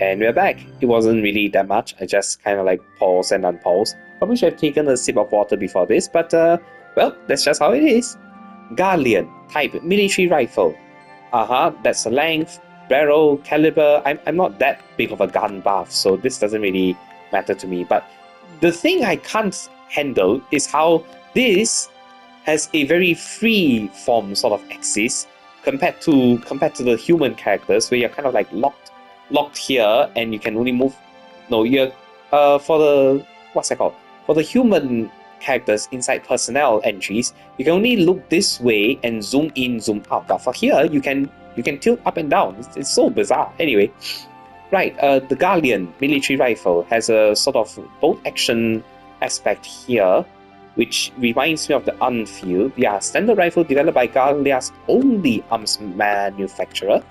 And we're back. It wasn't really that much. I just kind of like pause and unpause. Probably should have taken a sip of water before this, but well, that's just how it is. Galleon, type military rifle. That's the length, barrel, caliber. I'm not that big of a gun buff, so this doesn't really matter to me. But the thing I can't handle is how this has a very free form sort of axis compared to the human characters, where you're kind of like locked here and you can only move. No, you're for the what's that called? For the human characters inside personnel entries, you can only look this way and zoom in, zoom out. But for here, you can tilt up and down. It's so bizarre. Anyway, right. The Galleon military rifle has a sort of bolt action aspect here, which reminds me of the Unfield. Yeah, standard rifle developed by Gallia's only arms manufacturer,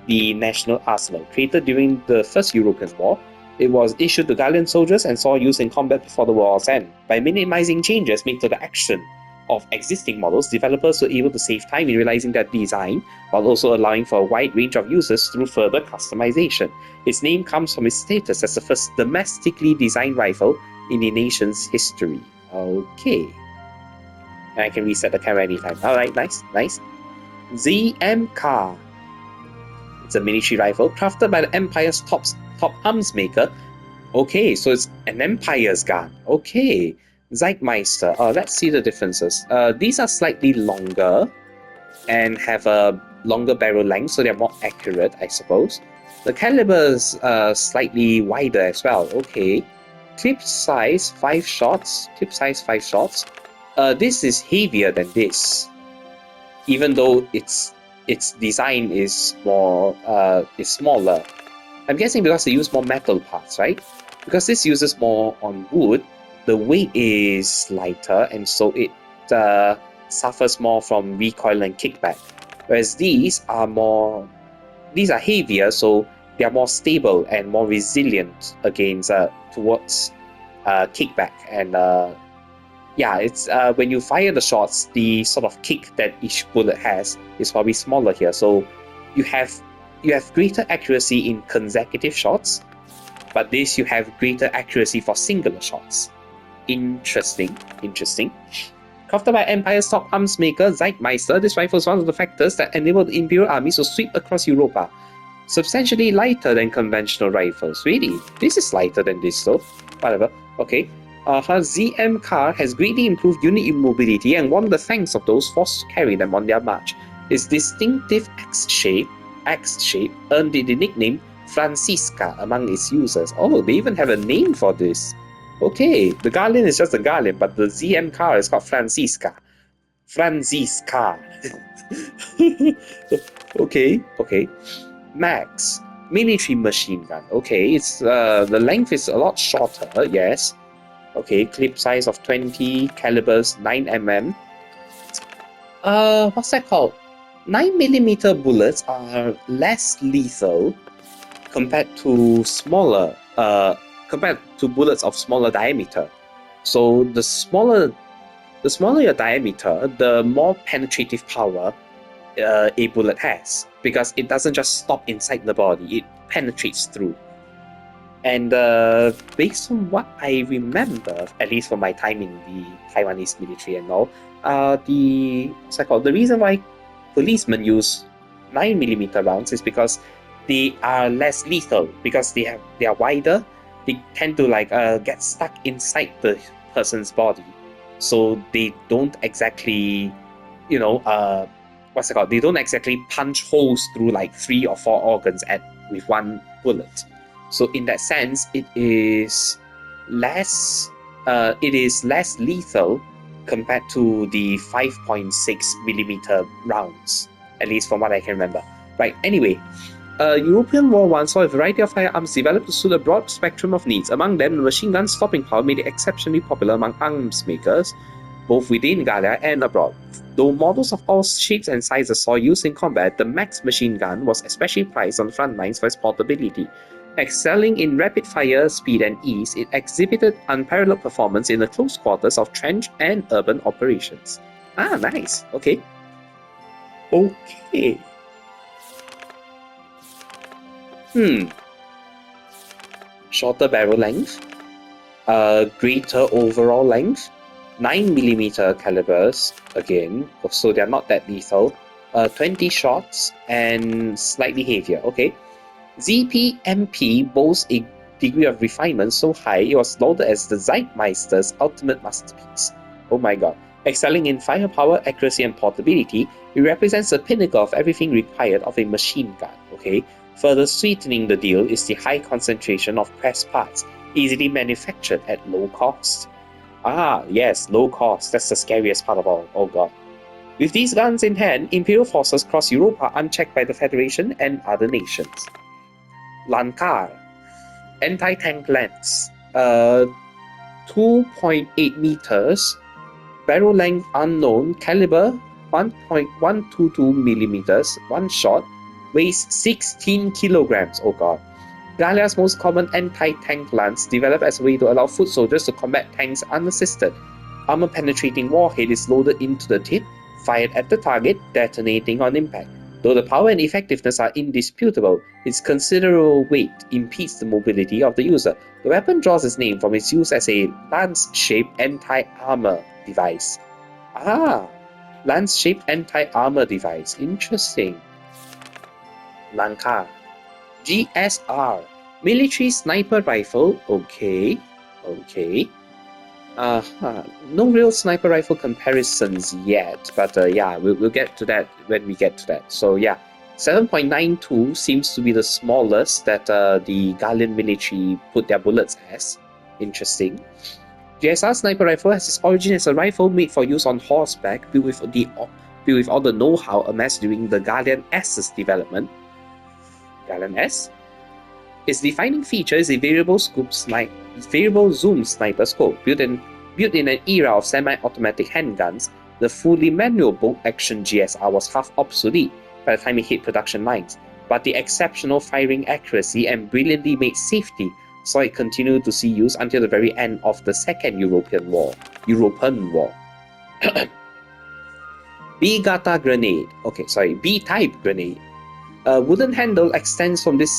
the National Arsenal. Created during the First European War, it was issued to Gallian soldiers and saw use in combat before the war's end. By minimizing changes made to the action of existing models, developers were able to save time in realizing their design, while also allowing for a wide range of uses through further customization. Its name comes from its status as the first domestically designed rifle in the nation's history. Okay. And I can reset the camera anytime. Alright, nice. ZM Car. It's a military rifle crafted by the Empire's top arms maker. Okay, so it's an Empire's gun. Okay. Zeitmeister. Let's see the differences. These are slightly longer and have a longer barrel length, so they're more accurate, I suppose. The caliber is slightly wider as well. Okay. Clip size 5 shots. This is heavier than this, even though its design is smaller. I'm guessing because they use more metal parts, right? Because this uses more on wood, the weight is lighter, and so it suffers more from recoil and kickback. Whereas these are heavier, so they are more stable and more resilient against towards kickback. And it's when you fire the shots, the sort of kick that each bullet has is probably smaller here. So you have greater accuracy in consecutive shots, but this you have greater accuracy for singular shots. Interesting. Crafted by Empire's top arms maker, Zeitmeister, this rifle is one of the factors that enabled the Imperial armies to sweep across Europa. Substantially lighter than conventional rifles. Really? This is lighter than this though. Whatever. Okay. Her ZM car has greatly improved unit mobility and won the thanks of those forced to carry them on their march. Its distinctive axe shape earned it the nickname Francisca among its users. Oh, they even have a name for this. Okay, the Galleon is just a Galleon, but the ZM car is called Francisca. Okay. Max military machine gun. Okay, it's the length is a lot shorter. Yes. Okay, clip size of 20, calibers 9mm. What's that called? 9mm bullets are less lethal compared to bullets of smaller diameter. So the smaller your diameter, the more penetrative power a bullet has, because it doesn't just stop inside the body, it penetrates through. And based on what I remember, at least from my time in the Taiwanese military and all, the reason why policemen use 9mm rounds is because they are less lethal, because they are wider. They tend to get stuck inside the person's body, so they don't exactly, they don't exactly punch holes through 3 or 4 organs with one bullet. So in that sense, it is less lethal compared to the 5.6mm rounds, at least from what I can remember. Right. Anyway. European War I saw a variety of firearms developed to suit a broad spectrum of needs. Among them, the machine gun's stopping power made it exceptionally popular among arms makers, both within Gallia and abroad. Though models of all shapes and sizes saw use in combat, the Max machine gun was especially prized on the front lines for its portability. Excelling in rapid fire, speed, and ease, it exhibited unparalleled performance in the close quarters of trench and urban operations. Ah, nice. Okay. shorter barrel length, greater overall length, 9mm calibers, again, so they're not that lethal, 20 shots, and slightly heavier, okay? ZP-MP boasts a degree of refinement so high it was lauded as the Zeitmeister's ultimate masterpiece. Oh my god. Excelling in firepower, accuracy, and portability, it represents the pinnacle of everything required of a machine gun, okay? Further sweetening the deal is the high concentration of pressed parts, easily manufactured at low cost. Ah, yes, low cost, that's the scariest part of all, oh god. With these guns in hand, Imperial forces cross Europa unchecked by the Federation and other nations. Lankar, anti-tank lance, 2.8 meters, barrel length unknown, caliber 1.122 millimeters, one shot, weighs 16 kilograms, oh god. Gallia's most common anti-tank lance, developed as a way to allow foot soldiers to combat tanks unassisted. Armor-penetrating warhead is loaded into the tip, fired at the target, detonating on impact. Though the power and effectiveness are indisputable, its considerable weight impedes the mobility of the user. The weapon draws its name from its use as a lance-shaped anti-armor device. Ah, lance-shaped anti-armor device. Interesting. Lankar. GSR. Military sniper rifle. Okay. No real sniper rifle comparisons yet, but yeah, we'll get to that when we get to that. So yeah, 7.92 seems to be the smallest that the Gallian military put their bullets as. Interesting. GSR sniper rifle has its origin as a rifle made for use on horseback, built with all the know-how amassed during the Gallian S's development. Gallian S? Its defining feature is a variable zoom sniper scope. Built in an era of semi-automatic handguns, the fully manual bolt-action GSR was half obsolete by the time it hit production lines, but the exceptional firing accuracy and brilliantly made safety saw it continue to see use until the very end of the Second European War. B-Gata grenade. B-type grenade. A wooden handle extends from this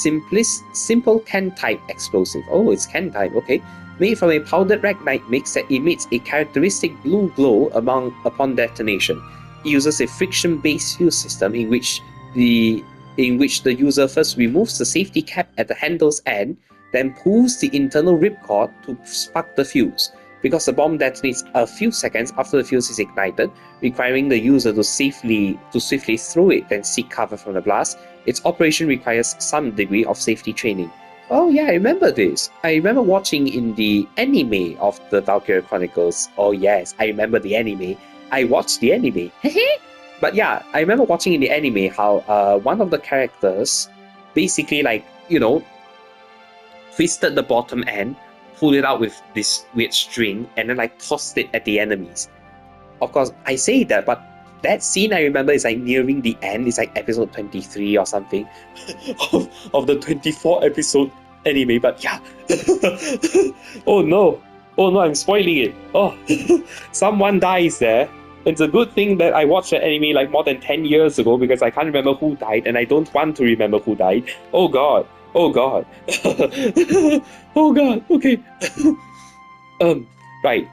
simple can-type explosive. Oh, it's can-type, okay. Made from a powdered ragnite mix that emits a characteristic blue glow upon detonation. It uses a friction-based fuse system in which the user first removes the safety cap at the handle's end, then pulls the internal ripcord to spark the fuse. Because the bomb detonates a few seconds after the fuse is ignited, requiring the user to swiftly throw it then seek cover from the blast, its operation requires some degree of safety training. Oh yeah, I remember this. I remember watching in the anime of the Valkyria Chronicles. Oh yes, I remember the anime. I watched the anime. But yeah, I remember watching in the anime how one of the characters basically twisted the bottom end, pulled it out with this weird string, and then tossed it at the enemies. Of course, I say that, but that scene I remember is nearing the end. It's episode 23 or something of the 24 episode anime. But yeah, oh no, I'm spoiling it. Oh, someone dies there. It's a good thing that I watched the anime more than 10 years ago, because I can't remember who died, and I don't want to remember who died. Oh god. Oh god. Okay. Right.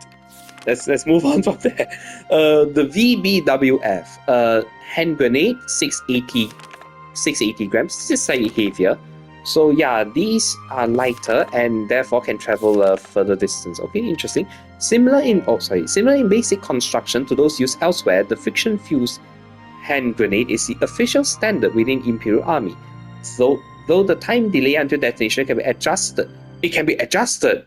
Let's move on from there. The VBWF, hand grenade, 680 grams. This is slightly heavier. So yeah, these are lighter and therefore can travel a further distance. Okay, interesting. Similar in basic construction to those used elsewhere, the friction fused hand grenade is the official standard within Imperial Army. Though the time delay until detonation can be adjusted. It can be adjusted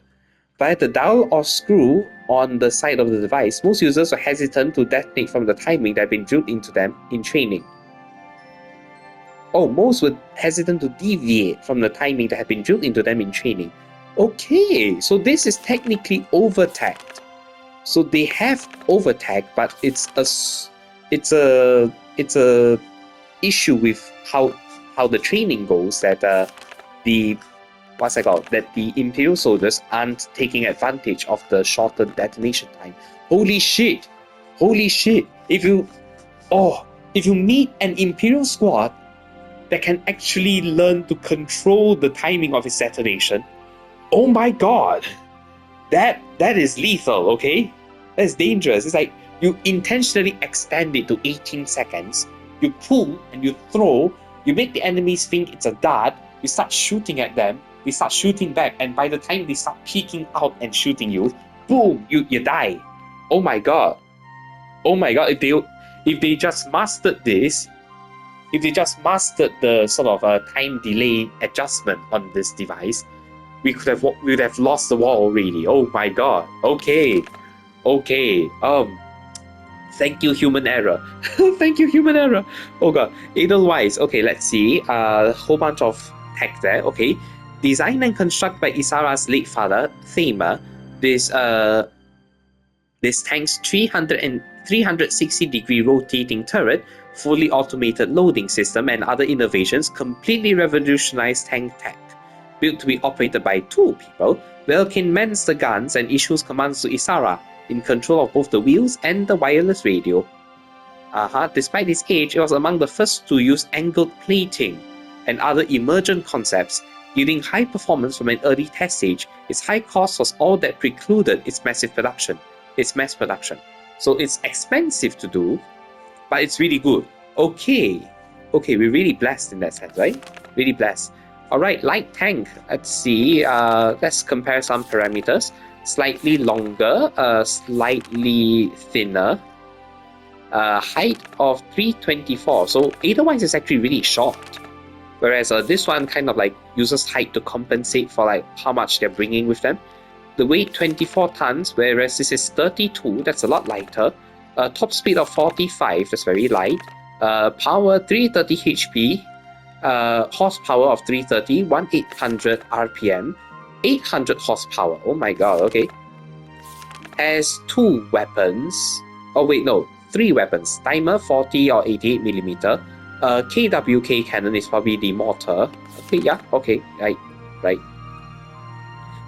by the dial or screw on the side of the device. Most users are hesitant to detonate from the timing that had been drilled into them in training. Oh, most were hesitant to deviate from the timing that had been drilled into them in training. Okay, so this is technically overtacked. So they have overtacked, but it's a issue with how the training goes, that the Imperial soldiers aren't taking advantage of the shorter detonation time. Holy shit! If you meet an Imperial squad that can actually learn to control the timing of its detonation, Oh my god! That is lethal, okay? That's dangerous. It's like you intentionally extend it to 18 seconds, you pull and you throw, you make the enemies think it's a dart, you start shooting at them, they start shooting back, and by the time they start peeking out and shooting you, boom, you die. Oh my god. Oh my god, if they just mastered this, if they just mastered the sort of time delay adjustment on this device, we would have lost the war already. Oh my god. Okay. Thank you, human error. Thank you, human error. Oh god. Edelweiss. Okay, let's see. A whole bunch of text there. Okay. Designed and constructed by Isara's late father, Thamer, this tank's 360-degree rotating turret, fully automated loading system, and other innovations completely revolutionized tank tech. Built to be operated by 2 people, Valkyria mans the guns and issues commands to Isara, in control of both the wheels and the wireless radio. Despite its age, it was among the first to use angled plating and other emergent concepts, yielding high performance from an early test stage. Its high cost was all that precluded its mass production. So it's expensive to do, but it's really good. Okay, we're really blessed in that sense, right? Really blessed. Alright, light tank. Let's see. Let's compare some parameters. Slightly longer, slightly thinner. Height of 324. So otherwise it's actually really short. Whereas this one kind of like uses height to compensate for like how much they're bringing with them. The weight 24 tons, whereas this is 32. That's a lot lighter. Top speed of 45. That's very light. Power 330 HP. Horsepower of 330, 1800 RPM, 800 horsepower. Oh my god, okay. Has 2 weapons. Oh wait, no, 3 weapons. Timer 40 or 88mm. KWK cannon is probably the mortar. Okay, yeah, okay, right.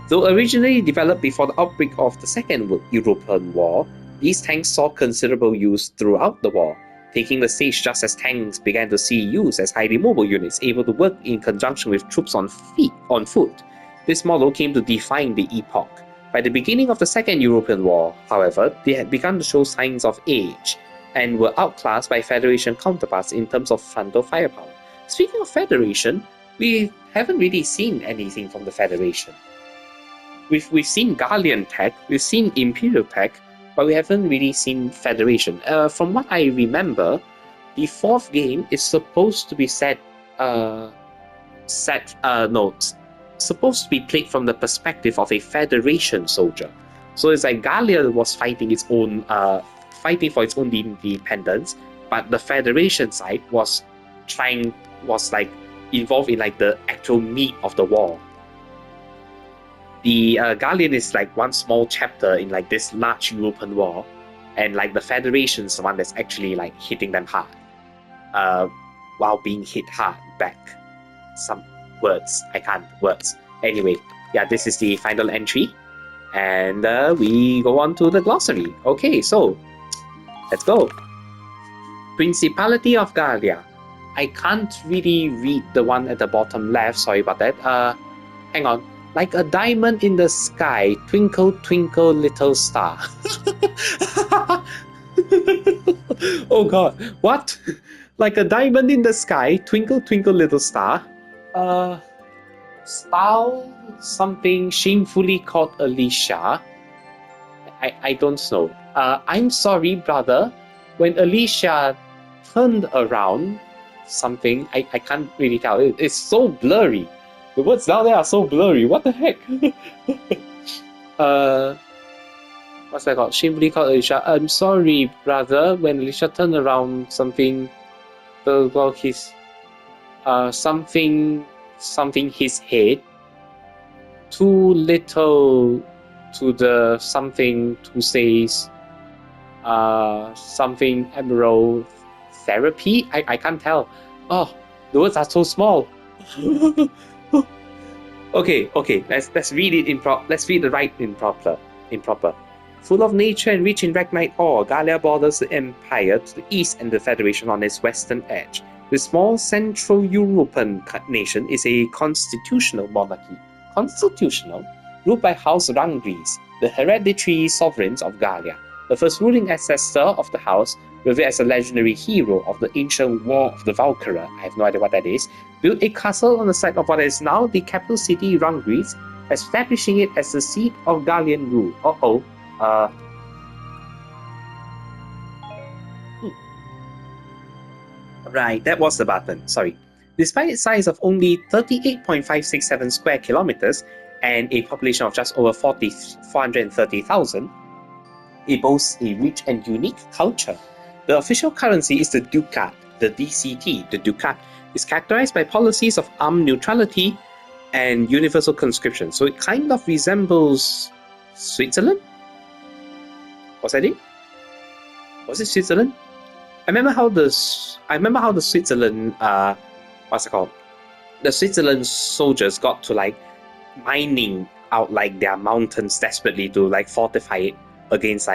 Though originally developed before the outbreak of the Second European War, these tanks saw considerable use throughout the war, taking the stage just as tanks began to see use as highly mobile units able to work in conjunction with troops on foot. This model came to define the epoch. By the beginning of the Second European War, however, they had begun to show signs of age and were outclassed by Federation counterparts in terms of frontal firepower. Speaking of Federation, we haven't really seen anything from the Federation. We've seen Gallian tech, we've seen Imperial tech, but we haven't really seen Federation. From what I remember, the 4th game is supposed to be supposed to be played from the perspective of a Federation soldier. So it's like Gallia was fighting for its own independence, but the Federation side was involved in like the actual meat of the war. The Gallian is like one small chapter in like this large European war, and like the Federation is the one that's actually like hitting them hard, while being hit hard back. Some words, Anyway, yeah, this is the final entry, and we go on to the glossary. Okay, so let's go. Principality of Gallia. I can't really read the one at the bottom left. Sorry about that. Hang on. Like a diamond in the sky, twinkle, twinkle, little star. Oh god, what? Like a diamond in the sky, twinkle, twinkle, little star. Style something shamefully called Alicia. I don't know. I'm sorry, brother. When Alicia turned around, something, I can't really tell. It's so blurry. The words down there are so blurry. What the heck? What's that called? Shamefully called Alicia. I'm sorry, brother. When Alicia turned around, something his something his head. Too little to the something to says something emerald therapy. I can't tell. Oh, the words are so small. Okay. Let's read it let's read the right improper. Full of nature and rich in Ragnite ore, Gallia borders the Empire to the east and the Federation on its western edge. The small Central European nation is a constitutional monarchy. constitutional, ruled by House Rangris, the hereditary sovereigns of Gallia. The first ruling ancestor of the house, revered as a legendary hero of the ancient War of the Valkyria, I have no idea what that is, built a castle on the site of what is now the capital city Rangris, establishing it as the seat of Gallian rule. Right, that was the button, sorry. Despite its size of only 38.567 square kilometers and a population of just over 430,000, it boasts a rich and unique culture. The official currency is the ducat, the DCT. The ducat is characterized by policies of armed neutrality and universal conscription. So it kind of resembles Switzerland? Was that it? Was it Switzerland? I remember how the Switzerland what's it called? The Switzerland soldiers got to like mining out like their mountains desperately to like fortify it against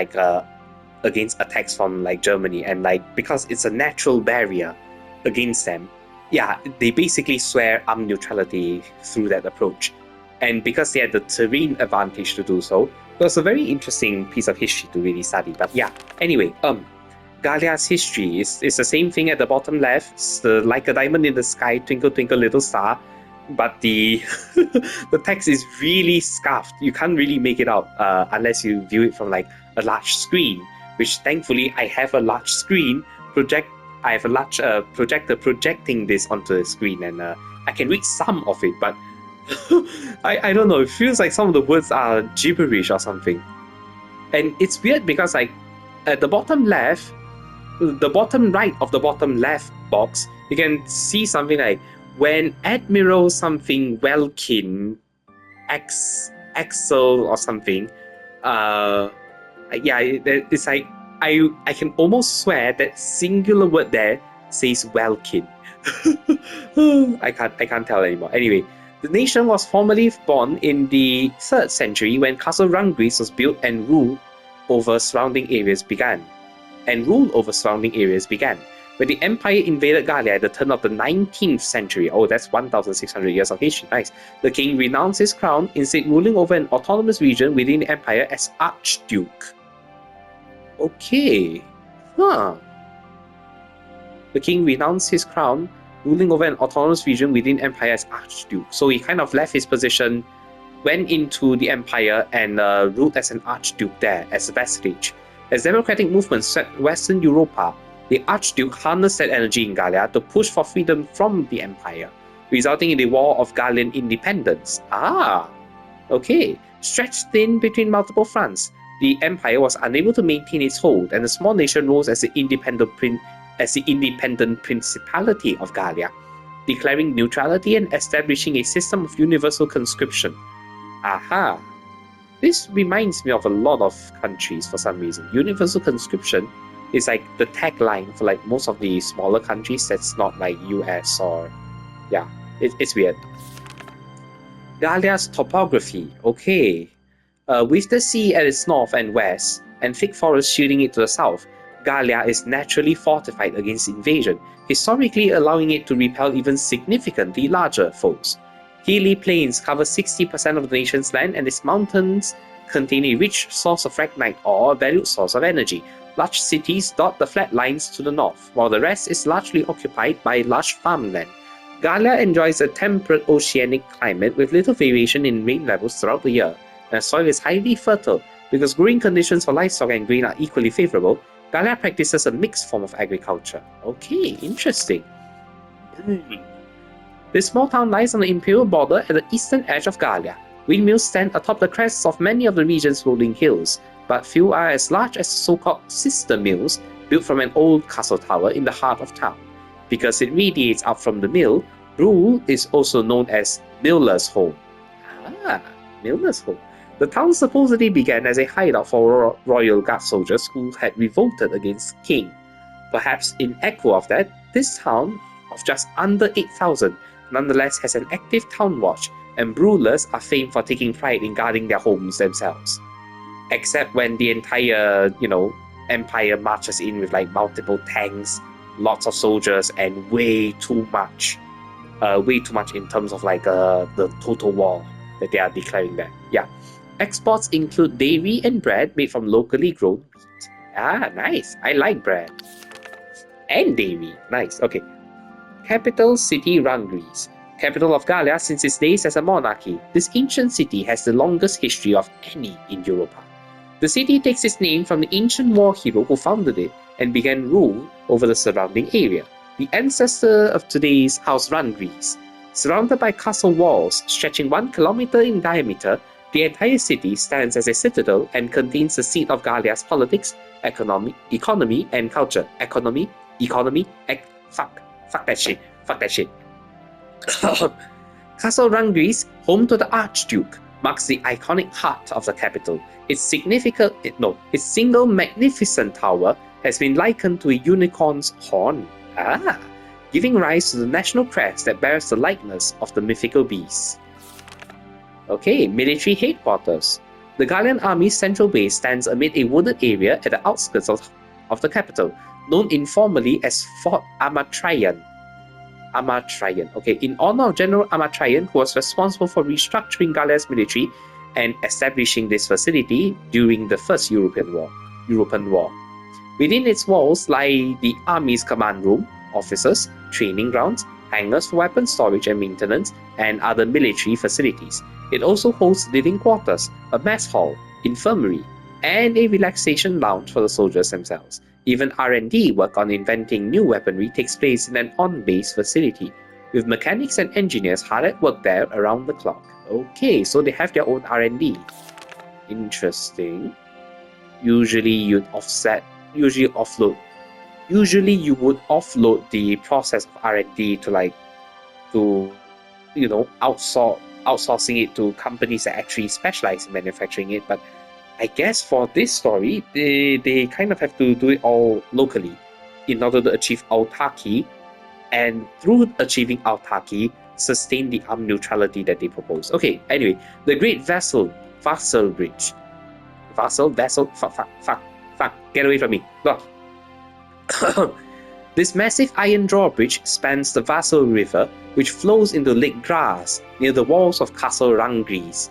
attacks from like Germany, and like because it's a natural barrier against them, yeah, they basically swear armed neutrality through that approach. And because they had the terrain advantage to do so, it was a very interesting piece of history to really study. But yeah, anyway, Gallia's history is the same thing at the bottom left. It's like a diamond in the sky, twinkle twinkle little star. But the the text is really scuffed. You can't really make it out unless you view it from like a large screen, which thankfully I have a large screen I have a large projector projecting this onto the screen, and I can read some of it, but I don't know, it feels like some of the words are gibberish or something. And it's weird because like at the bottom left, the bottom right of the bottom left box, you can see something like, when Admiral something Welkin Axel or something, yeah, it's like I can almost swear that singular word there says Welkin. I can't tell anymore. Anyway, the nation was formally born in the 3rd century when Castle Rangris was built and rule over surrounding areas began. When the empire invaded Gallia at the turn of the 19th century, oh, that's 1,600 years of history, nice, the king renounced his crown, instead ruling over an autonomous region within the empire as Archduke. Okay. Huh. The king renounced his crown, ruling over an autonomous region within empire as Archduke. So he kind of left his position, went into the empire, and ruled as an Archduke there, as a vestige. As democratic movements swept Western Europa, the Archduke harnessed that energy in Gallia to push for freedom from the empire, resulting in the War of Gallian Independence. Okay. Stretched thin between multiple fronts, the empire was unable to maintain its hold, and the small nation rose as the independent principality of Gallia, declaring neutrality and establishing a system of universal conscription. Aha! This reminds me of a lot of countries for some reason. Universal conscription is like the tagline for like most of the smaller countries that's not like US or... yeah, it's weird. Gallia's topography, okay. With the sea at its north and west, and thick forests shielding it to the south, Gallia is naturally fortified against invasion, historically allowing it to repel even significantly larger foes. Hilly plains cover 60% of the nation's land, and its mountains contain a rich source of fragnite ore, a valued source of energy. Large cities dot the flat lines to the north, while the rest is largely occupied by lush farmland. Gallia enjoys a temperate oceanic climate with little variation in rain levels throughout the year, and the soil is highly fertile. Because growing conditions for livestock and grain are equally favorable, Gallia practices a mixed form of agriculture. Okay, interesting. This small town lies on the imperial border at the eastern edge of Gallia. Windmills stand atop the crests of many of the region's rolling hills, but few are as large as so-called sister mills built from an old castle tower in the heart of town. Because it radiates out from the mill, Brule is also known as Miller's Home. Miller's Home. The town supposedly began as a hideout for royal guard soldiers who had revolted against the king. Perhaps in echo of that, this town, of just under 8,000, nonetheless has an active town watch, and Brulers are famed for taking pride in guarding their homes themselves. Except when the entire, empire marches in with like multiple tanks, lots of soldiers, and way too much in terms of like the total war. that they are declaring that. Yeah. Exports include dairy and bread made from locally grown wheat. Ah, nice. I like bread. And dairy. Nice. Okay. Capital city Rangris. Capital of Gallia since its days as a monarchy. This ancient city has the longest history of any in Europa. The city takes its name from the ancient war hero who founded it and began rule over the surrounding area, the ancestor of today's House Rangris. Surrounded by castle walls stretching 1 kilometer in diameter, the entire city stands as a citadel and contains the seat of Gallia's politics, economy, and culture. Fuck that shit. Castle Rangris, home to the Archduke, marks the iconic heart of the capital. Its single magnificent tower has been likened to a unicorn's horn, giving rise to the national crest that bears the likeness of the mythical beast. Okay, military headquarters. The Gallian Army's central base stands amid a wooded area at the outskirts of the capital, known informally as Fort Amatrian. Okay, in honor of General Amatrian, who was responsible for restructuring Gallia's military and establishing this facility during the First European War. Within its walls lie the army's command room, officers, training grounds, hangars for weapon storage and maintenance, and other military facilities. It also hosts living quarters, a mess hall, infirmary, and a relaxation lounge for the soldiers themselves. Even R&D work on inventing new weaponry takes place in an on-base facility, with mechanics and engineers hard at work there around the clock. Okay, so they have their own R&D. Interesting. Usually you would offload the process of R&D to outsourcing it to companies that actually specialize in manufacturing it, but I guess for this story, they kind of have to do it all locally in order to achieve autarky, and through achieving autarky, sustain the armed neutrality that they propose. Okay, anyway, the Great Vessel Bridge. Get away from me. Look. This massive iron drawbridge spans the Vassal River, which flows into Lake Gras near the walls of Castle Rangris.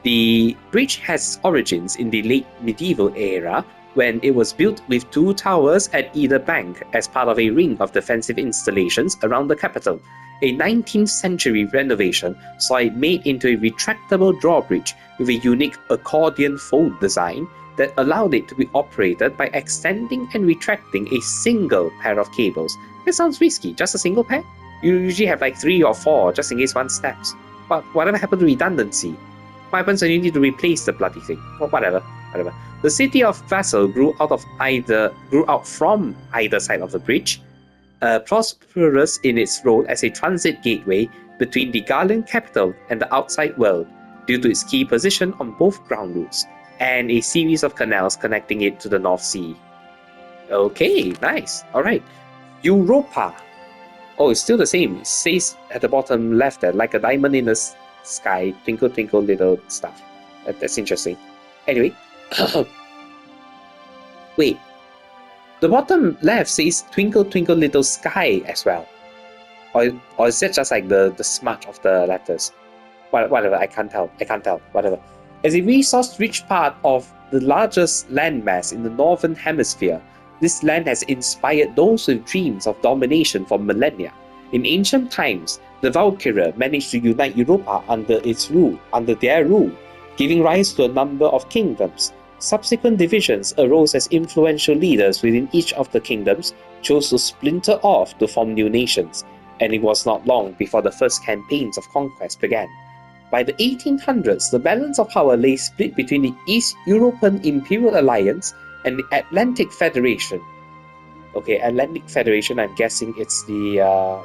The bridge has origins in the late medieval era, when it was built with 2 towers at either bank as part of a ring of defensive installations around the capital. A 19th century renovation saw it made into a retractable drawbridge with a unique accordion fold design that allowed it to be operated by extending and retracting a single pair of cables. That sounds risky, just a single pair? You usually have 3 or 4 just in case one snaps. But whatever happened to redundancy? What happens when you need to replace the bloody thing? Well, whatever. The city of Vassal grew out from either side of the bridge, prosperous in its role as a transit gateway between the Gallian capital and the outside world, due to its key position on both ground routes, and a series of canals connecting it to the North Sea. Okay, nice. Alright. Europa. Oh, it's still the same. It says at the bottom left there, like a diamond in the sky, twinkle twinkle little stuff. That's interesting. Anyway, wait, the bottom left says twinkle twinkle little sky as well, or is that just the smudge of the letters? Whatever, I can't tell. Whatever. As a resource-rich part of the largest landmass in the northern hemisphere, this land has inspired those with dreams of domination for millennia. In ancient times, the Valkyria managed to unite Europa under their rule, giving rise to a number of kingdoms. Subsequent divisions arose as influential leaders within each of the kingdoms chose to splinter off to form new nations, and it was not long before the first campaigns of conquest began. By the 1800s, the balance of power lay split between the East European Imperial Alliance and the Atlantic Federation. Okay, Atlantic Federation, I'm guessing it's the,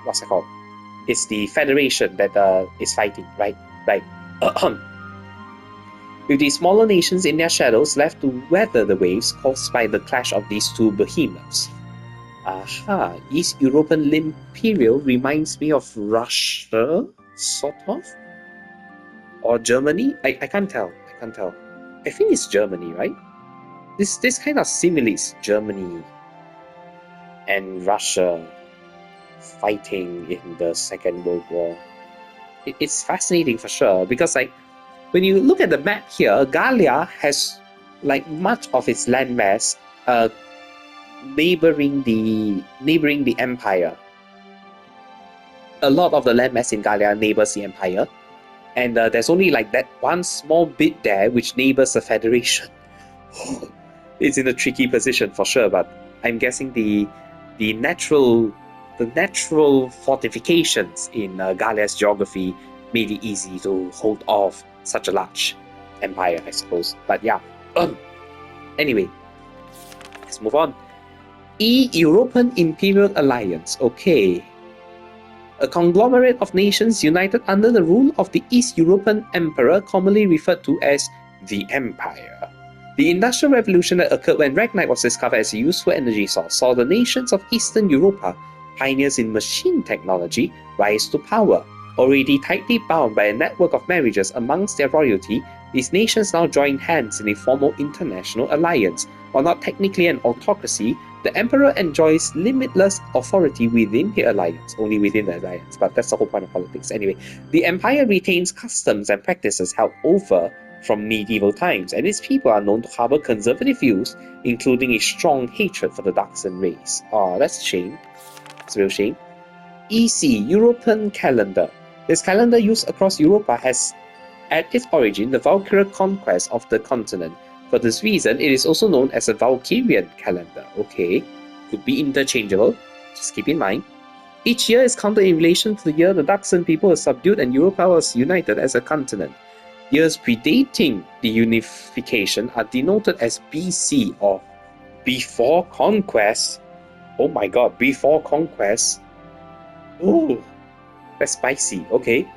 what's it called? It's the Federation that is fighting, right? Right. With the smaller nations in their shadows left to weather the waves caused by the clash of these two behemoths. Aha, East European Imperial reminds me of Russia, sort of? Or Germany? I can't tell. I think it's Germany, right? This kind of simulates Germany and Russia fighting in the Second World War. It's fascinating for sure, because when you look at the map here, Gallia has like much of its landmass neighboring the Empire. A lot of the landmass in Gallia neighbors the Empire, and there's only like that one small bit there which neighbors the Federation. It's in a tricky position for sure, but I'm guessing the natural fortifications in Gallia's geography made it easy to hold off such a large empire, I suppose. But yeah, anyway, let's move on. European Imperial Alliance. Okay. A conglomerate of nations united under the rule of the East European Emperor, commonly referred to as the Empire. The Industrial Revolution that occurred when Ragnite was discovered as a useful energy source saw the nations of Eastern Europa, pioneers in machine technology, rise to power. Already tightly bound by a network of marriages amongst their royalty, these nations now joined hands in a formal international alliance. While not technically an autocracy, the Emperor enjoys limitless authority within the alliance, only within the alliance, but that's the whole point of politics anyway. The Empire retains customs and practices held over from medieval times, and its people are known to harbour conservative views, including a strong hatred for the Darkson race. Oh, that's a shame. It's a real shame. EC, European Calendar. This calendar used across Europa has at its origin the Valkyria conquest of the continent. For this reason, it is also known as a Valkyrian calendar. Okay, could be interchangeable, just keep in mind. Each year is counted in relation to the year the Darkson people were subdued and Europa was united as a continent. Years predating the unification are denoted as BC or before conquest. Oh my god, before conquest. Oh, that's spicy. Okay.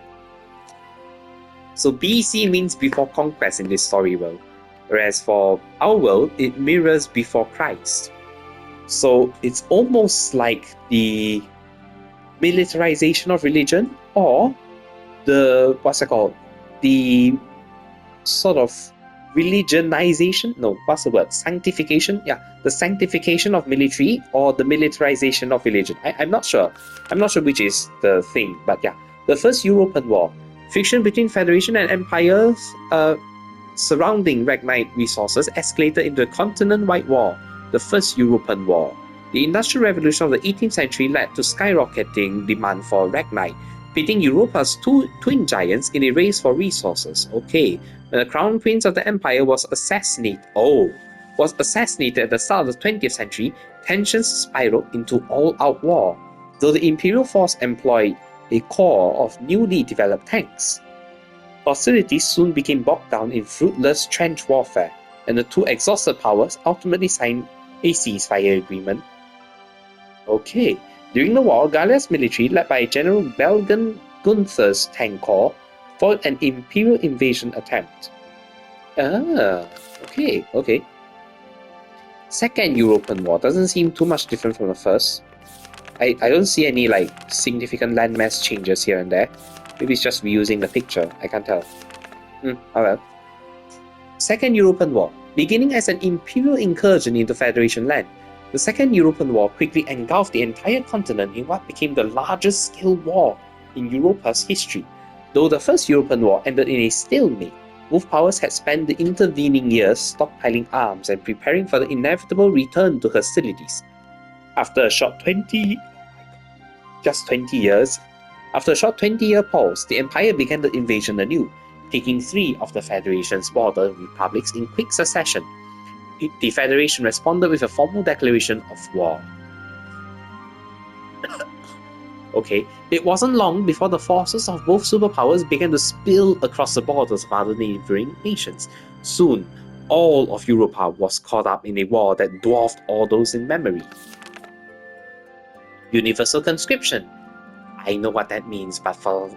So BC means before conquest in this story world, whereas for our world, it mirrors before Christ. So it's almost like the militarization of religion, or the, what's it called? The sort of religionization, no, what's the word? Sanctification? Yeah, the sanctification of military or the militarization of religion. I'm not sure. I'm not sure which is the thing, but yeah. The First European War. Friction between Federation and empires surrounding Ragnite resources escalated into a continent-wide war, the First European War. The Industrial Revolution of the 18th century led to skyrocketing demand for Ragnite, pitting Europa's two twin giants in a race for resources. Okay, when the Crown Prince of the Empire was assassinated at the start of the 20th century, tensions spiraled into all-out war. Though the Imperial force employed a corps of newly developed tanks, hostilities soon became bogged down in fruitless trench warfare, and the two exhausted powers ultimately signed a ceasefire agreement. Okay, during the war, Gallia's military, led by General Belgian Gunther's tank corps, fought an imperial invasion attempt. Okay. Second European War doesn't seem too much different from the first. I don't see any like significant landmass changes here and there. Maybe it's just reusing the picture, I can't tell. Oh well. Second European War. Beginning as an imperial incursion into Federation land, the Second European War quickly engulfed the entire continent in what became the largest scale war in Europa's history. Though the First European War ended in a stalemate, both powers had spent the intervening years stockpiling arms and preparing for the inevitable return to hostilities. After a short 20 20-year pause, the Empire began the invasion anew, taking 3 of the Federation's border republics in quick succession. The Federation responded with a formal declaration of war. Okay, it wasn't long before the forces of both superpowers began to spill across the borders of other neighboring nations. Soon, all of Europa was caught up in a war that dwarfed all those in memory. Universal conscription. I know what that means, but for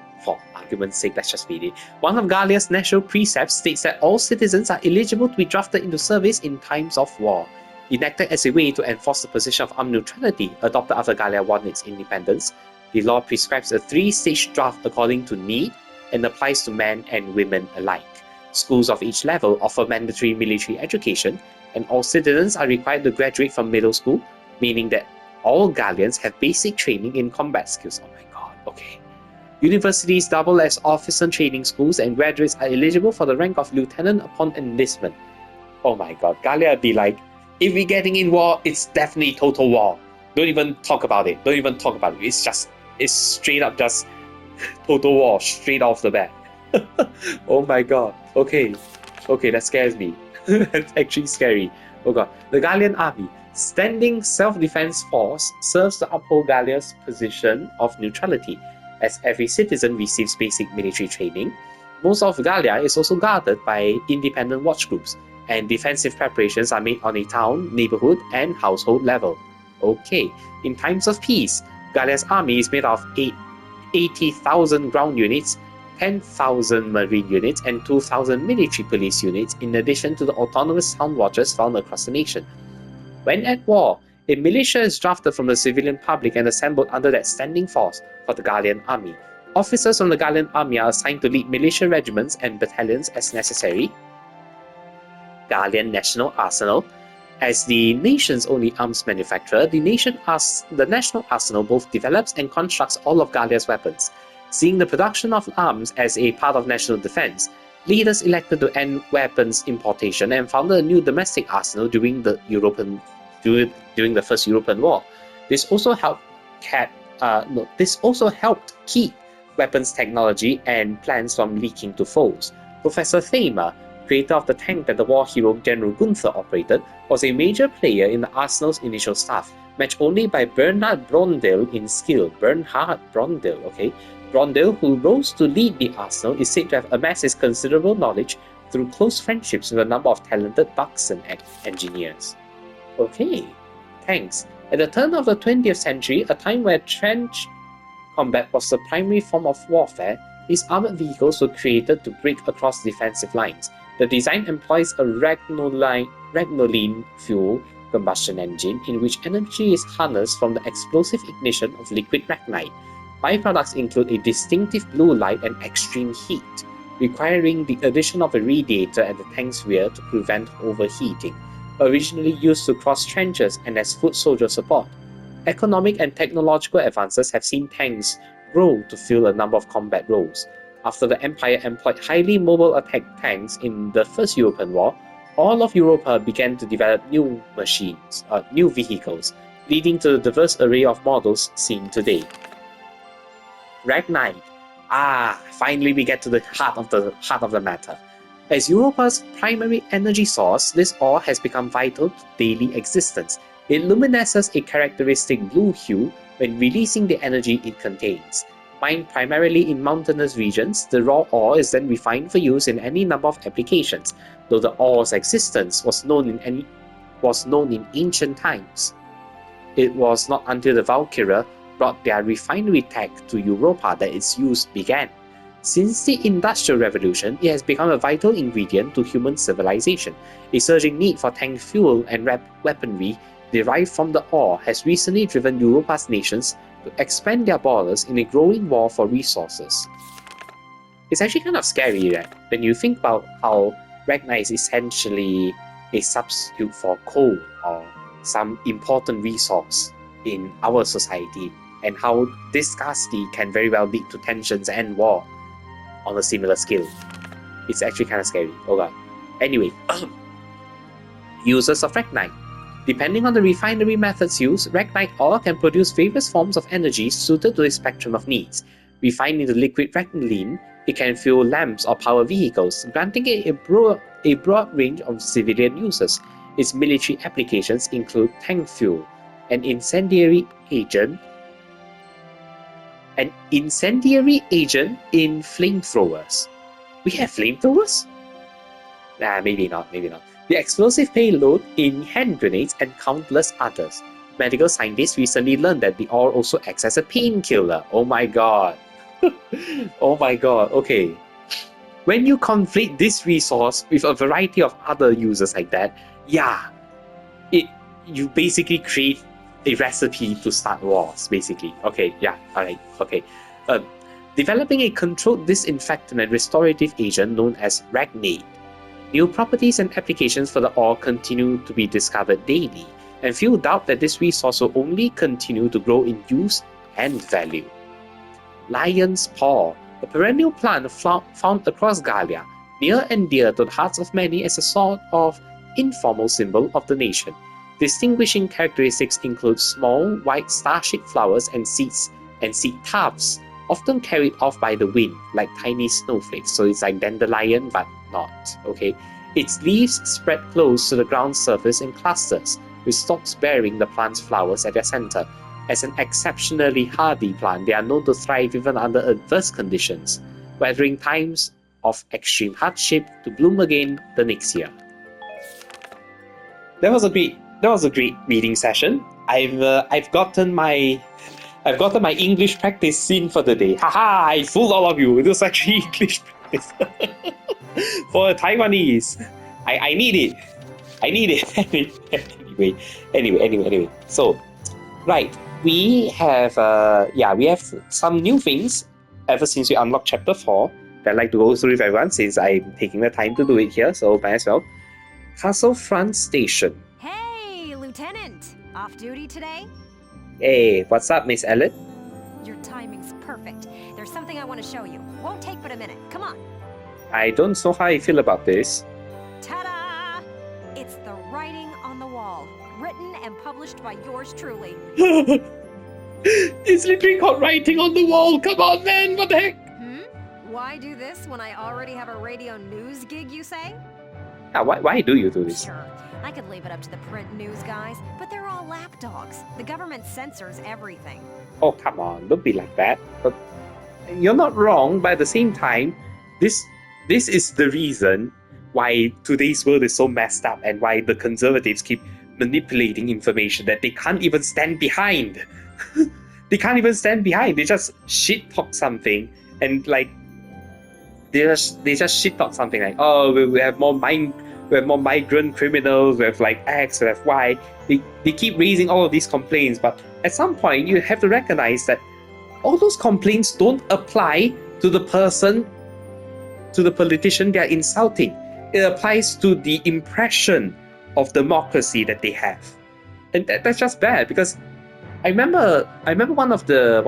argument's sake, let's just read it. One of Gallia's national precepts states that all citizens are eligible to be drafted into service in times of war. Enacted as a way to enforce the position of armed neutrality adopted after Gallia won its independence, the law prescribes a 3-stage draft according to need and applies to men and women alike. Schools of each level offer mandatory military education, and all citizens are required to graduate from middle school, meaning that all Gallians have basic training in combat skills. Oh my god, okay. Universities double as officer training schools, and graduates are eligible for the rank of lieutenant upon enlistment. Oh my god, Gallia would be like, if we're getting in war, it's definitely total war. Don't even talk about it. Don't even talk about it. It's straight up just total war, straight off the bat. Oh my god. Okay, that scares me. That's actually scary. Oh god. The Gallian army, standing self-defense force, serves to uphold Gallia's position of neutrality. As every citizen receives basic military training, most of Gallia is also guarded by independent watch groups, and defensive preparations are made on a town, neighborhood, and household level. Okay, in times of peace, Gallia's army is made of 80,000 ground units, 10,000 marine units, and 2,000 military police units, in addition to the autonomous town watches found across the nation. When at war, a militia is drafted from the civilian public and assembled under that standing force for the Gallian army. Officers from the Gallian army are assigned to lead militia regiments and battalions as necessary. Gallian National Arsenal. As the nation's only arms manufacturer, the National Arsenal both develops and constructs all of Gallia's weapons. Seeing the production of arms as a part of national defense, leaders elected to end weapons importation and founded a new domestic arsenal during the First European War. This also helped keep weapons technology and plans from leaking to foes. Professor Thamer, creator of the tank that the war hero General Gunther operated, was a major player in the arsenal's initial staff, matched only by Bernhard Brondel in skill. Brondel, who rose to lead the arsenal, is said to have amassed his considerable knowledge through close friendships with a number of talented Buxton engineers. Okay, thanks. At the turn of the 20th century, a time where trench combat was the primary form of warfare, these armored vehicles were created to break across defensive lines. The design employs a Ragnoline fuel combustion engine in which energy is harnessed from the explosive ignition of liquid ragnite. Byproducts include a distinctive blue light and extreme heat, requiring the addition of a radiator at the tank's rear to prevent overheating. Originally used to cross trenches and as foot soldier support, economic and technological advances have seen tanks grow to fill a number of combat roles. After the Empire employed highly mobile attack tanks in the First European War, all of Europa began to develop new vehicles, leading to the diverse array of models seen today. Ragnite. Finally we get to the heart of the matter. As Europa's primary energy source, this ore has become vital to daily existence. It luminesces a characteristic blue hue when releasing the energy it contains. Mined primarily in mountainous regions, the raw ore is then refined for use in any number of applications, though the ore's existence was known in ancient times. It was not until the Valkyria brought their refinery tech to Europa that its use began. Since the Industrial Revolution, it has become a vital ingredient to human civilization. A surging need for tank fuel and weaponry derived from the ore has recently driven Europa's nations to expand their borders in a growing war for resources. It's actually kind of scary, right? When you think about how ragnite is essentially a substitute for coal or some important resource in our society, and how this scarcity can very well lead to tensions and war on a similar scale. It's actually kind of scary. Oh god. Anyway, uses of ragnite. Depending on the refinery methods used, ragnite ore can produce various forms of energy suited to a spectrum of needs. Refined into liquid ragnoline, it can fuel lamps or power vehicles, granting it a broad range of civilian uses. Its military applications include tank fuel, an incendiary agent in flamethrowers. We have flamethrowers? Maybe not. The explosive payload in hand grenades and countless others. Medical scientists recently learned that the ore also acts as a painkiller. Oh my god. Oh my god, okay. When you conflate this resource with a variety of other uses like that, you basically create a recipe to start wars, basically. Okay, alright, okay. Developing a controlled disinfectant and restorative agent known as ragnate. New properties and applications for the ore continue to be discovered daily, and few doubt that this resource will only continue to grow in use and value. lion's paw, a perennial plant found across Gallia, near and dear to the hearts of many as a sort of informal symbol of the nation. Distinguishing characteristics include small, white star-shaped flowers and seed tufts, often carried off by the wind, like tiny snowflakes. So it's like dandelion, but not, okay? Its leaves spread close to the ground surface in clusters, with stalks bearing the plant's flowers at their center. As an exceptionally hardy plant, they are known to thrive even under adverse conditions, weathering times of extreme hardship to bloom again the next year. That was a great reading session. I've gotten my English practice in for the day. Haha! I fooled all of you. It was actually English practice for a Taiwanese. I need it. Anyway. So, right, we have some new things ever since we unlocked chapter 4 that I'd like to go through with everyone since I'm taking the time to do it here. So might as well. Castle Front Station. Hey, Lieutenant! Off duty today? Hey, what's up, Miss Ellen? Your timing's perfect. There's something I want to show you. Won't take but a minute. Come on. I don't know how I feel about this. Ta-da! It's the writing on the wall, written and published by yours truly. It's literally called writing on the wall. Come on, man. What the heck? Why do this when I already have a radio news gig, you say? Yeah, why do you do this? Sure, I could leave it up to the print news guys, but they're all lapdogs. The government censors everything. Oh, come on. Don't be like that. But you're not wrong, but at the same time, this is the reason why today's world is so messed up and why the conservatives keep manipulating information that they can't even stand behind. They just shit talk something and like they just shit talk something like, oh, we have more migrant criminals, we have like X, we have Y. They keep raising all of these complaints, but at some point you have to recognize that all those complaints don't apply to the person, to the politician they are insulting. It applies to the impression of democracy that they have. And that's just bad because I remember one of the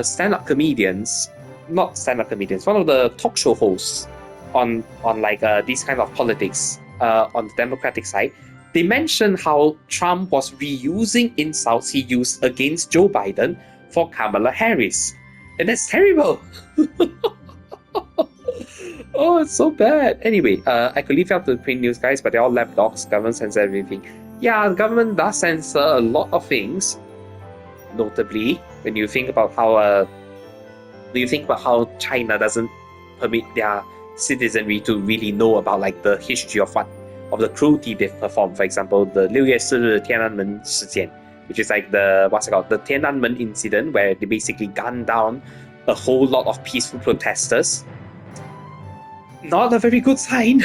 stand-up comedians, not stand-up comedians, one of the talk show hosts on like these kind of politics on the Democratic side. They mentioned how Trump was reusing insults he used against Joe Biden for Kamala Harris. And that's terrible. Oh, it's so bad. Anyway, I could leave out the print news guys, but they're all lapdogs. Government censors everything. Yeah, the government does censor a lot of things. Notably, when you think about how China doesn't permit their citizenry to really know about like the history of the cruelty they've performed. For example, the 6月4日 Tiananmen 事件, which is like the Tiananmen incident where they basically gunned down a whole lot of peaceful protesters. Not a very good sign.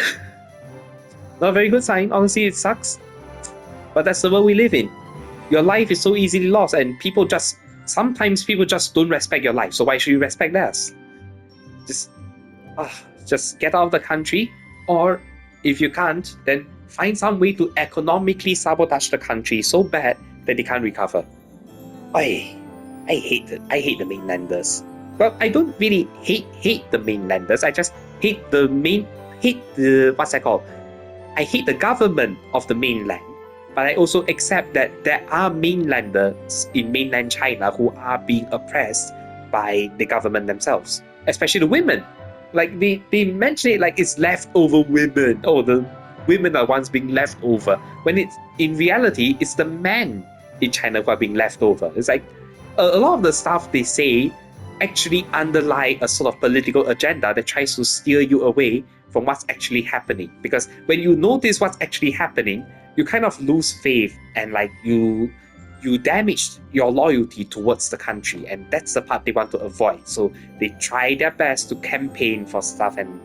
Not a very good sign. Honestly, it sucks. But that's the world we live in. Your life is so easily lost, and sometimes people just don't respect your life. So why should you respect theirs? Just get out of the country, or if you can't, then find some way to economically sabotage the country so bad that they can't recover. I hate the mainlanders. Well, I don't really hate the mainlanders. I just hate the government of the mainland. But I also accept that there are mainlanders in mainland China who are being oppressed by the government themselves, especially the women. Like they mention it like it's leftover women. Oh, the women are ones being left over. When it's in reality, it's the men in China who are being left over. It's like a lot of the stuff they say actually underlie a sort of political agenda that tries to steer you away from what's actually happening. Because when you notice what's actually happening, you kind of lose faith and like you damage your loyalty towards the country, and that's the part they want to avoid. So they try their best to campaign for stuff, and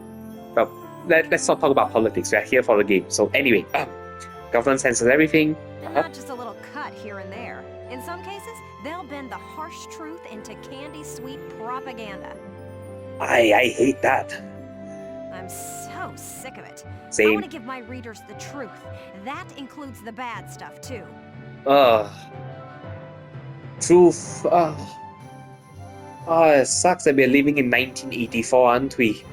well, let's not talk about politics. We're here for the game. So anyway, government censors everything. And not just a little cut here and there. In some cases, they'll bend the harsh truth into candy-sweet propaganda. I hate that. I'm so sick of it. Same. I want to give my readers the truth. That includes the bad stuff, too. Truth. Oh, it sucks that we're living in 1984, aren't we?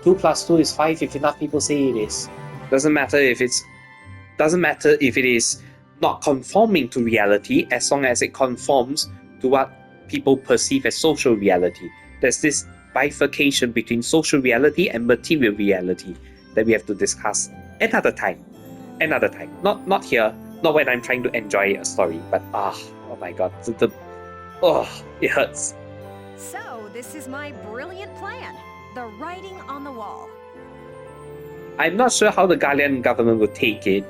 2 plus 2 is 5 if enough people say it is. Doesn't matter if it is not conforming to reality, as long as it conforms to what people perceive as social reality. There's this bifurcation between social reality and material reality that we have to discuss another time. Not here, not when I'm trying to enjoy a story, but oh my god, it hurts. So, this is my brilliant plan. The writing on the wall. I'm not sure how the Galian government will take it.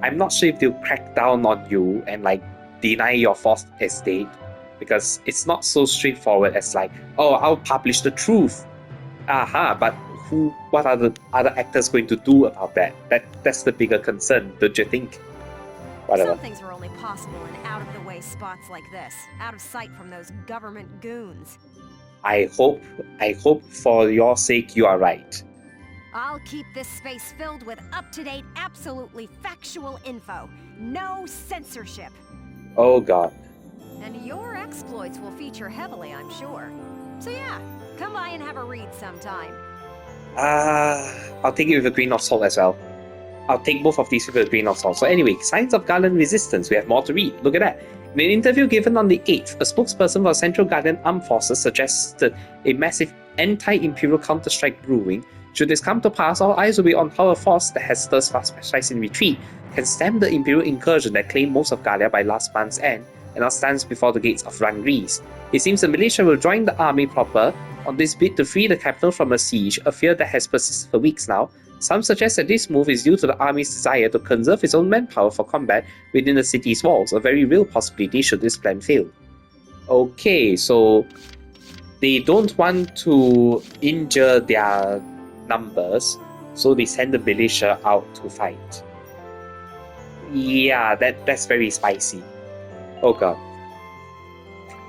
I'm not sure if they'll crack down on you and deny your fourth estate, because it's not so straightforward as I'll publish the truth. But what are the other actors going to do about that? That's the bigger concern, don't you think? Whatever. Some things are only possible in out-of-the-way spots like this, out of sight from those government goons. I hope for your sake you are right. I'll keep this space filled with up-to-date, absolutely factual info. No censorship. Oh god. And your exploits will feature heavily, I'm sure. So yeah, come by and have a read sometime. I'll take it with a grain of salt as well. I'll take both of these with a grain of salt. So anyway, signs of Galian resistance. We have more to read. Look at that. In an interview given on the 8th, a spokesperson for Central Galian Armed Forces suggested a massive anti-imperial counter-strike brewing. Should this come to pass, all eyes will be on how a force that has thus far specialized in retreat can stem the imperial incursion that claimed most of Galia by last month's end and now stands before the gates of Rangris. It seems the militia will join the army proper on this bid to free the capital from a siege, a fear that has persisted for weeks now. Some suggest that this move is due to the army's desire to conserve its own manpower for combat within the city's walls, a very real possibility should this plan fail. Okay, so they don't want to injure their numbers, so they send the militia out to fight. Yeah, that's very spicy. Oh god.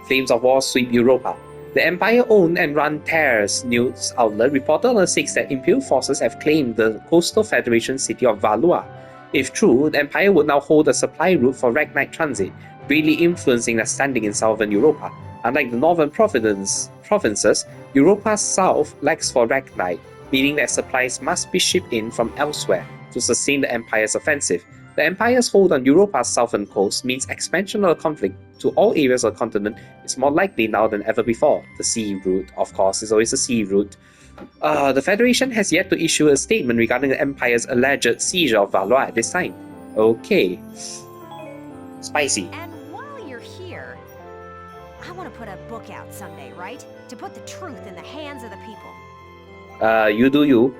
Flames of war sweep Europa. The Empire-owned and run Terrace news outlet reported on the 6th that Imperial forces have claimed the coastal Federation city of Valua. If true, the Empire would now hold a supply route for Ragnite transit, greatly influencing their standing in southern Europa. Unlike the northern provinces, Europa's south lacks for Ragnite, meaning that supplies must be shipped in from elsewhere to sustain the Empire's offensive. The Empire's hold on Europa's southern coast means expansion of the conflict to all areas of the continent is more likely now than ever before. The sea route, of course, is always a sea route. The Federation has yet to issue a statement regarding the Empire's alleged seizure of Valois at this time. Okay. Spicy. And while you're here, I want to put a book out someday, right? To put the truth in the hands of the people. You do you.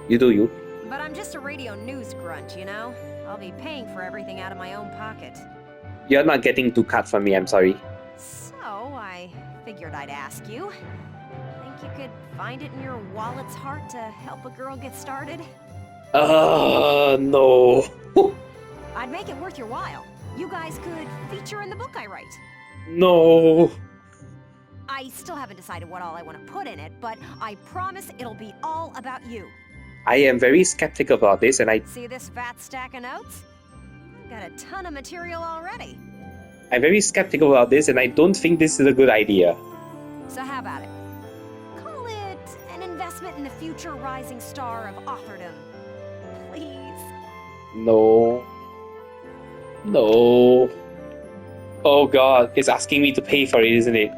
You do you. But I'm just a radio news grunt, you know? I'll be paying for everything out of my own pocket. You're not getting 2 cut from me, I'm sorry. So, I figured I'd ask you. Think you could find it in your wallet's heart to help a girl get started? No. I'd make it worth your while. You guys could feature in the book I write. No. I still haven't decided what all I want to put in it, but I promise it'll be all about you. I am very skeptical about this, and See this fat stack of notes? I've got a ton of material already. I'm very skeptical about this, and I don't think this is a good idea. So how about it? Call it an investment in the future rising star of authordom. Please? No. No. Oh god, it's asking me to pay for it, isn't it?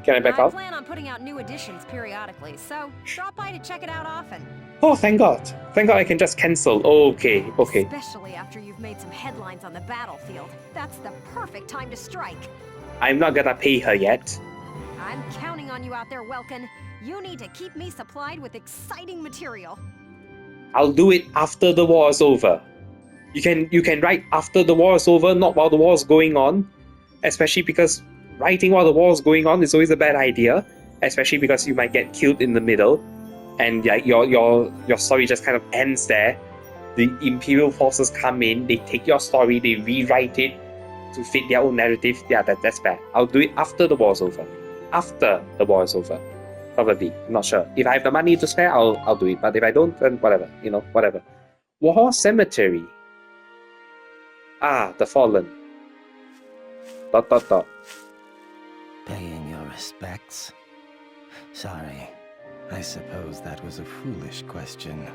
Can I back I out? plan on putting out new editions periodically, so drop by to check it out often. Oh, thank god. Thank god I can just cancel. Okay. Especially after you've made some headlines on the battlefield. That's the perfect time to strike. I'm not gonna pay her yet. I'm counting on you out there, Welkin. You need to keep me supplied with exciting material. I'll do it after the war is over. You can write after the war is over, not while the war is going on. Especially because writing while the war is going on is always a bad idea. Especially because you might get killed in the middle. And your story just kind of ends there. The Imperial forces come in, they take your story, they rewrite it to fit their own narrative. Yeah, that's bad. I'll do it after the war is over. After the war is over. Probably. I'm not sure. If I have the money to spare, I'll do it. But if I don't, then whatever. Whatever. War Cemetery. The Fallen. ... Paying your respects? Sorry, I suppose that was a foolish question.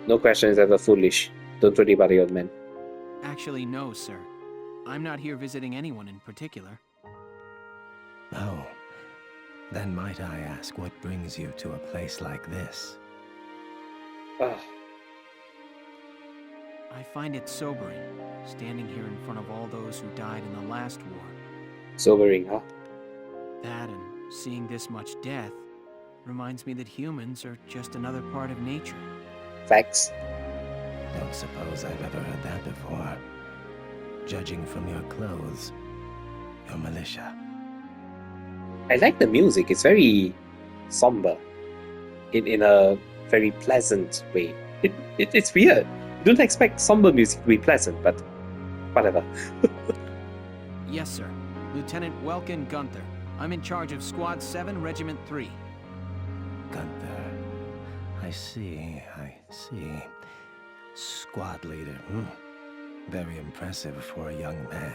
No question is ever foolish. Don't worry about it, old man. Actually, no, sir. I'm not here visiting anyone in particular. Oh, then might I ask what brings you to a place like this? Ah, I find it sobering, standing here in front of all those who died in the last war. sobering, huh? That and seeing this much death reminds me that humans are just another part of nature. Facts. Don't suppose I've ever heard that before. Judging from your clothes, you're militia. I like the music. It's very somber, in a very pleasant way. It's weird. You don't expect somber music to be pleasant, but whatever. Yes, sir. Lieutenant Welkin Gunther. I'm in charge of Squad 7, Regiment 3. Gunther. I see. Squad leader. Very impressive for a young man.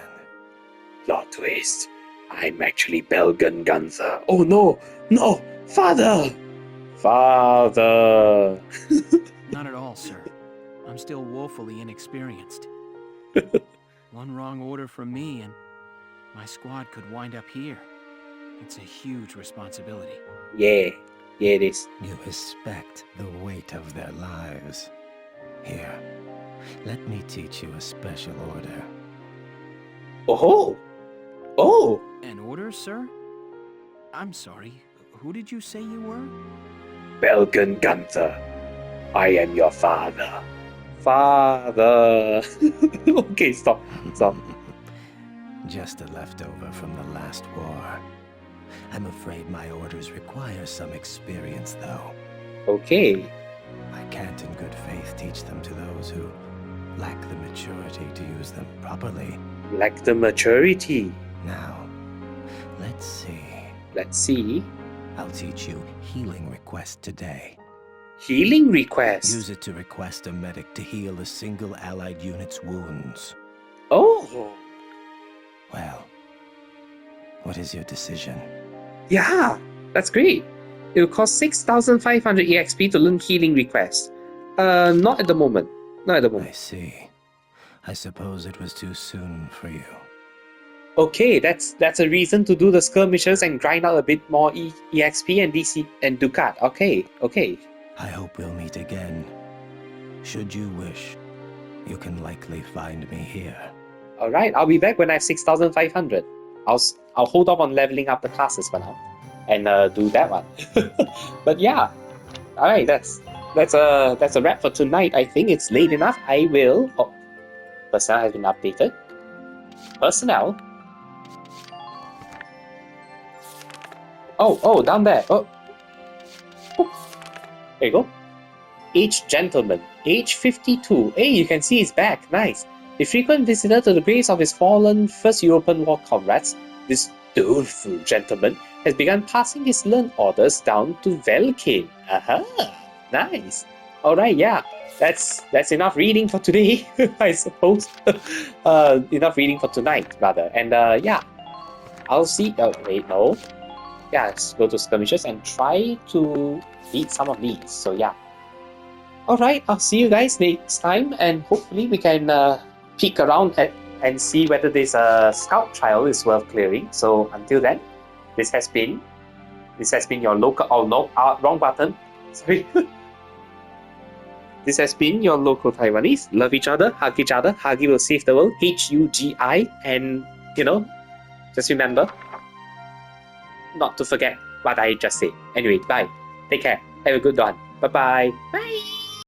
Plot twist. I'm actually Belgan Gunther. Oh no! No! Father! Father! Not at all, sir. I'm still woefully inexperienced. One wrong order from me and my squad could wind up here. It's a huge responsibility. Yeah it is. You respect the weight of their lives. Here, let me teach you a special order. Oh! Oh! An order, sir? I'm sorry. Who did you say you were? Belgan Gunther. I am your father. Father! Okay, stop. Just a leftover from the last war. I'm afraid my orders require some experience, though. Okay. I can't in good faith teach them to those who lack the maturity to use them properly. Like the maturity. Now, let's see. Let's see. I'll teach you healing request today. Healing request. Use it to request a medic to heal a single allied unit's wounds. Oh! Well, what is your decision? Yeah! That's great. It will cost 6,500 EXP to learn healing request. Not at the moment. I see. I suppose it was too soon for you. Okay, that's a reason to do the skirmishes and grind out a bit more EXP and DC and Ducat. Okay. I hope we'll meet again. Should you wish, you can likely find me here. Alright, I'll be back when I have 6,500. I'll hold off on leveling up the classes for now. And do that one. But yeah. Alright, that's a wrap for tonight. I think it's late enough. I will... Oh, personnel has been updated. Personnel? Oh, down there. Oh. There you go. Age gentleman. Age 52. Hey, you can see he's back. Nice. A frequent visitor to the graves of his fallen First European War comrades, this doleful gentleman has begun passing his learned orders down to Velkin. Aha! Nice. Alright, yeah. That's enough reading for today, I suppose. Enough reading for tonight, rather. And yeah. I'll see... Oh, wait, no. Yeah, let's go to skirmishes and try to beat some of these. So yeah. Alright, I'll see you guys next time, and hopefully we can peek around and see whether this scout trial is worth clearing. So until then, this has been your local... Oh no, wrong button. Sorry. This has been your local Taiwanese. Love each other, hug each other. Huggy will save the world. HUGI. And, just remember not to forget what I just said. Anyway, bye. Take care. Have a good one. Bye-bye. Bye.